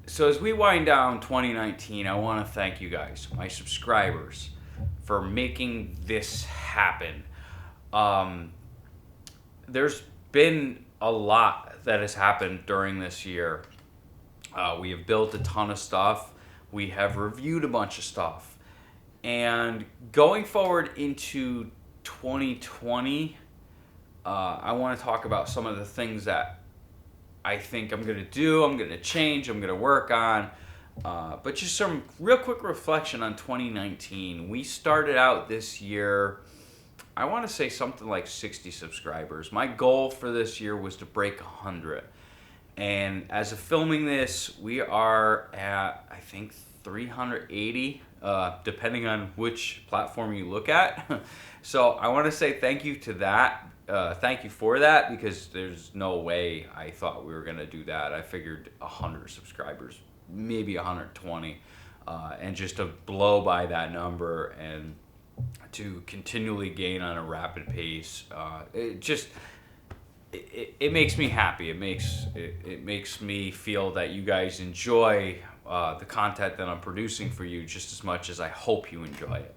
So as we wind down 2019, I want to thank you guys, my subscribers, for making this happen. Um, there's been a lot that has happened during this year. We have built a ton of stuff. We have reviewed a bunch of stuff. And going forward into 2020, I want to talk about some of the things that I think I'm going to do, I'm going to change, I'm going to work on. But just some real quick reflection on 2019. We started out this year, I want to say something like 60 subscribers. My goal for this year was to break 100. And as of filming this, we are at, I think, 380, depending on which platform you look at. So I want to say thank you to that. Thank you for that, because there's no way I thought we were going to do that. I figured 100 subscribers, maybe 120, and just to blow by that number and to continually gain on a rapid pace, it makes me happy. It makes me feel that you guys enjoy the content that I'm producing for you just as much as I hope you enjoy it.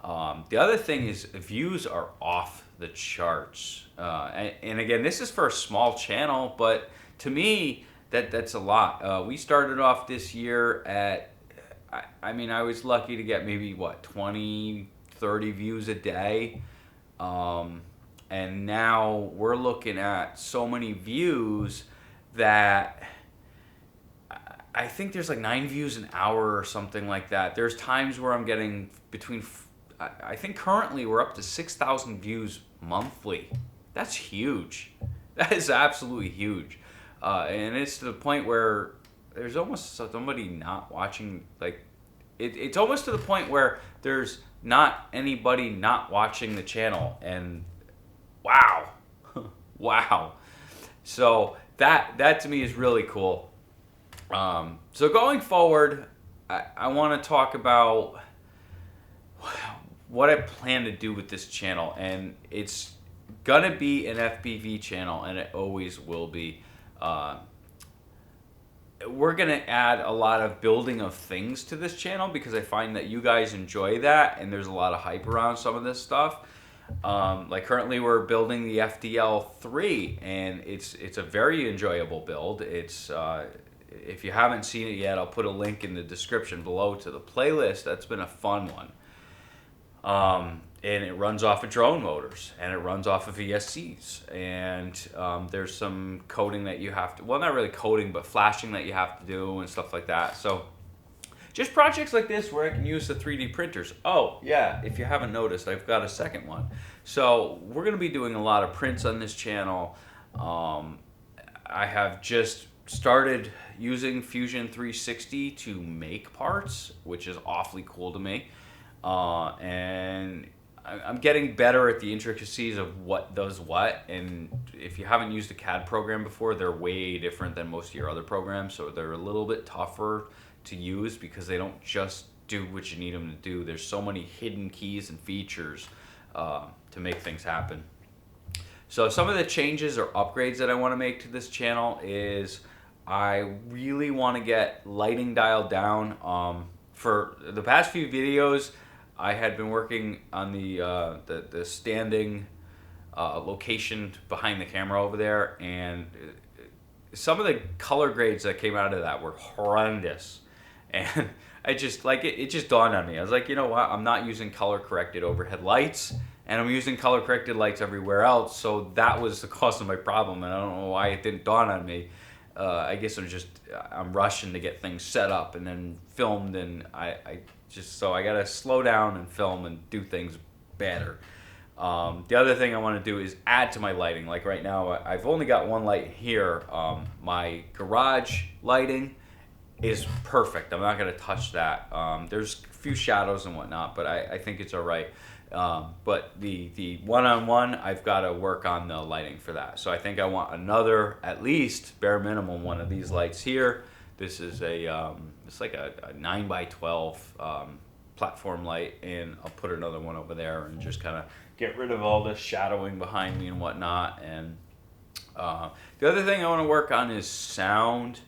The other thing is views are off the charts, and again, this is for a small channel, but to me that's a lot. We started off this year at, I mean, I was lucky to get maybe 20, 30 views a day. And now we're looking at so many views that I think there's like 9 views an hour or something like that. There's times where I'm getting between, I think currently we're up to 6,000 views monthly. That's huge. That is absolutely huge. And it's to the point where there's almost somebody not watching, like, it's almost to the point where there's not anybody not watching the channel. And wow. Wow. So that to me is really cool. So going forward, I want to talk about what I plan to do with this channel. And it's going to be an FPV channel, and it always will be. We're going to add a lot of building of things to this channel because I find that you guys enjoy that, and there's a lot of hype around some of this stuff. Like currently we're building the FDL3, and it's a very enjoyable build. It's if you haven't seen it yet, I'll put a link in the description below to the playlist. That's been a fun one. And it runs off of drone motors, and it runs off of ESCs, and there's some coding that you have to, well, not really coding, but flashing that you have to do and stuff like that. So just projects like this where I can use the 3D printers. Oh yeah, if you haven't noticed, I've got a second one. So we're going to be doing a lot of prints on this channel. I have just started using Fusion 360 to make parts, which is awfully cool to me. And I'm getting better at the intricacies of what does what, and if you haven't used a CAD program before, they're way different than most of your other programs, so they're a little bit tougher to use because they don't just do what you need them to do. There's so many hidden keys and features to make things happen. So some of the changes or upgrades that I want to make to this channel is I really want to get lighting dialed down. For the past few videos, I had been working on the standing location behind the camera over there, and some of the color grades that came out of that were horrendous. And I just, like, it just dawned on me. I was like, you know what? I'm not using color corrected overhead lights, and I'm using color corrected lights everywhere else. So that was the cause of my problem, and I don't know why it didn't dawn on me. I guess I'm rushing to get things set up and then filmed, and so I gotta slow down and film and do things better. The other thing I want to do is add to my lighting. Like right now, I've only got one light here. My garage lighting is perfect. I'm not gonna touch that. There's a few shadows and whatnot, but I think it's all right. But the one-on-one, I've got to work on the lighting for that. So I think I want another, at least bare minimum, one of these lights here. This is it's like a 9x12 platform light, and I'll put another one over there and just kind of get rid of all the shadowing behind me and whatnot. And the other thing I want to work on is sound,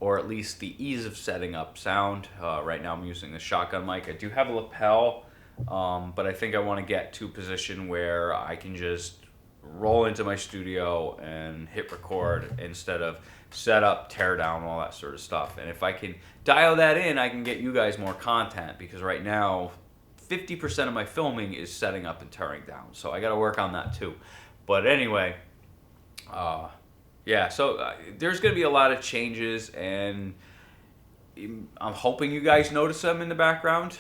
or at least the ease of setting up sound. Right now I'm using the shotgun mic. I do have a lapel, but I think I want to get to a position where I can just roll into my studio and hit record instead of set up, tear down, all that sort of stuff. And if I can dial that in, I can get you guys more content, because right now 50% of my filming is setting up and tearing down. So I got to work on that too. But anyway, yeah, so there's going to be a lot of changes, and I'm hoping you guys notice them in the background.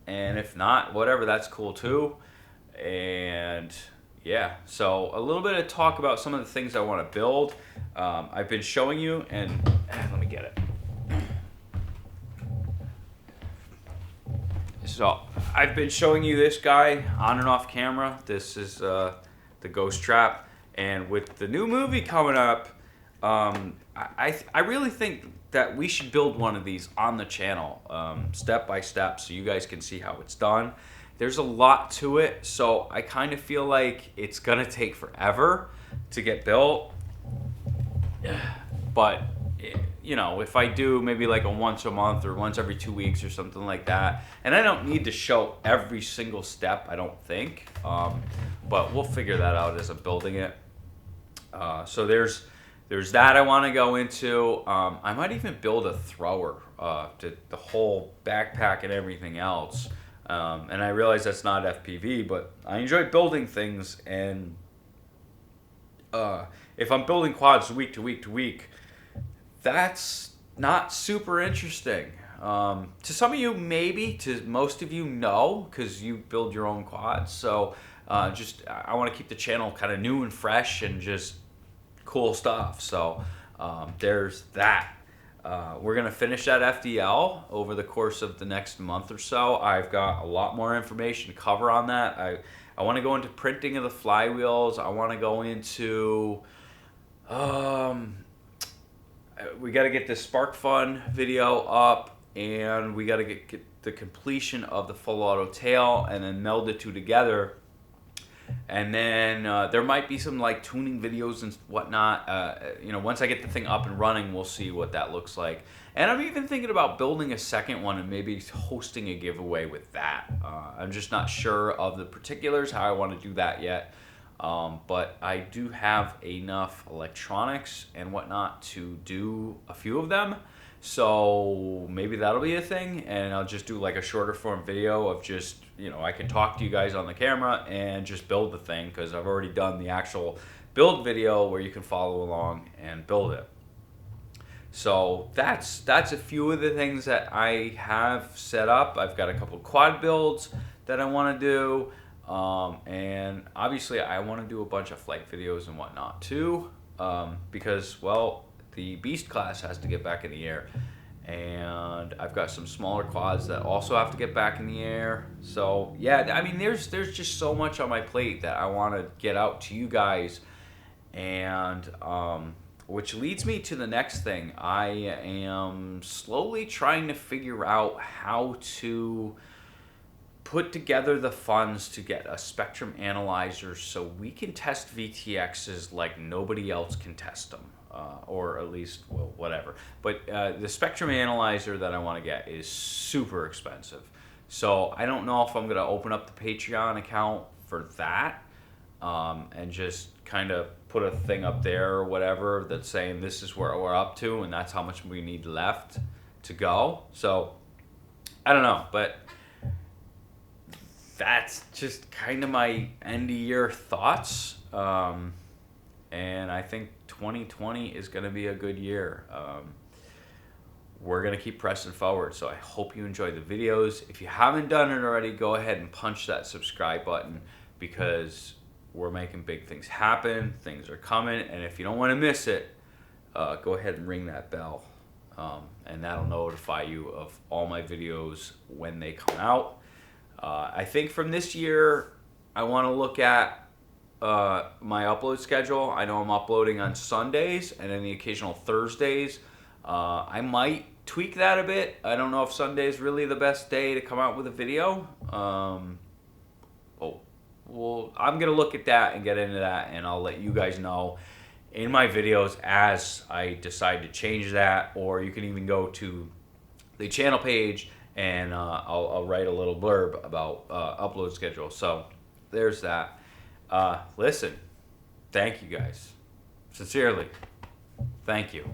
And if not, whatever, that's cool too. And yeah, so a little bit of talk about some of the things I want to build. I've been showing you, and let me get it. So I've been showing you this guy on and off camera. This is the Ghost Trap, and with the new movie coming up, I really think that we should build one of these on the channel, step by step, so you guys can see how it's done. There's a lot to it, so I kind of feel like it's gonna take forever to get built. But you know, if I do maybe like a once a month or once every 2 weeks or something like that, and I don't need to show every single step, I don't think, but we'll figure that out as I'm building it. So there's that I want to go into. I might even build a thrower to the whole backpack and everything else. And I realize that's not FPV, but I enjoy building things, and if I'm building quads week to week to week, that's not super interesting. To some of you, maybe. To most of you, no, because you build your own quads. So I want to keep the channel kind of new and fresh and just cool stuff. So there's that. We're going to finish that FDL over the course of the next month or so. I've got a lot more information to cover on that. I want to go into printing of the flywheels. I want to go into... we got to get this Spark Fun video up, and we got to get the completion of the full auto tail, and then meld the two together. And then there might be some like tuning videos and whatnot. You know, once I get the thing up and running, we'll see what that looks like. And I'm even thinking about building a second one and maybe hosting a giveaway with that. I'm just not sure of the particulars, how I want to do that yet. But I do have enough electronics and whatnot to do a few of them. So maybe that'll be a thing, and I'll just do like a shorter form video of just, you know, I can talk to you guys on the camera and just build the thing, because I've already done the actual build video where you can follow along and build it. So that's a few of the things that I have set up. I've got a couple of quad builds that I want to do, and obviously I want to do a bunch of flight videos and whatnot too, because, well, the Beast class has to get back in the air, and I've got some smaller quads that also have to get back in the air. So yeah, I mean, there's just so much on my plate that I want to get out to you guys, and which leads me to the next thing. I am slowly trying to figure out how to put together the funds to get a spectrum analyzer so we can test VTXs like nobody else can test them. Or at least, well, whatever. But the spectrum analyzer that I want to get is super expensive. So I don't know if I'm going to open up the Patreon account for that, and just kind of put a thing up there or whatever that's saying this is where we're up to and that's how much we need left to go. So I don't know, but that's just kind of my end of year thoughts. And I think 2020 is going to be a good year. We're going to keep pressing forward, so I hope you enjoy the videos. If you haven't done it already, go ahead and punch that subscribe button, because we're making big things happen. Things are coming, and if you don't want to miss it, go ahead and ring that bell, and that'll notify you of all my videos when they come out. I think from this year, I want to look at my upload schedule. I know I'm uploading on Sundays and then the occasional Thursdays. I might tweak that a bit. I don't know if Sunday is really the best day to come out with a video. Well, I'm gonna look at that and get into that, and I'll let you guys know. in my videos as I decide to change that, or you can even go to the channel page and I'll write a little blurb about upload schedule. So there's that. Listen, thank you guys. Sincerely, thank you.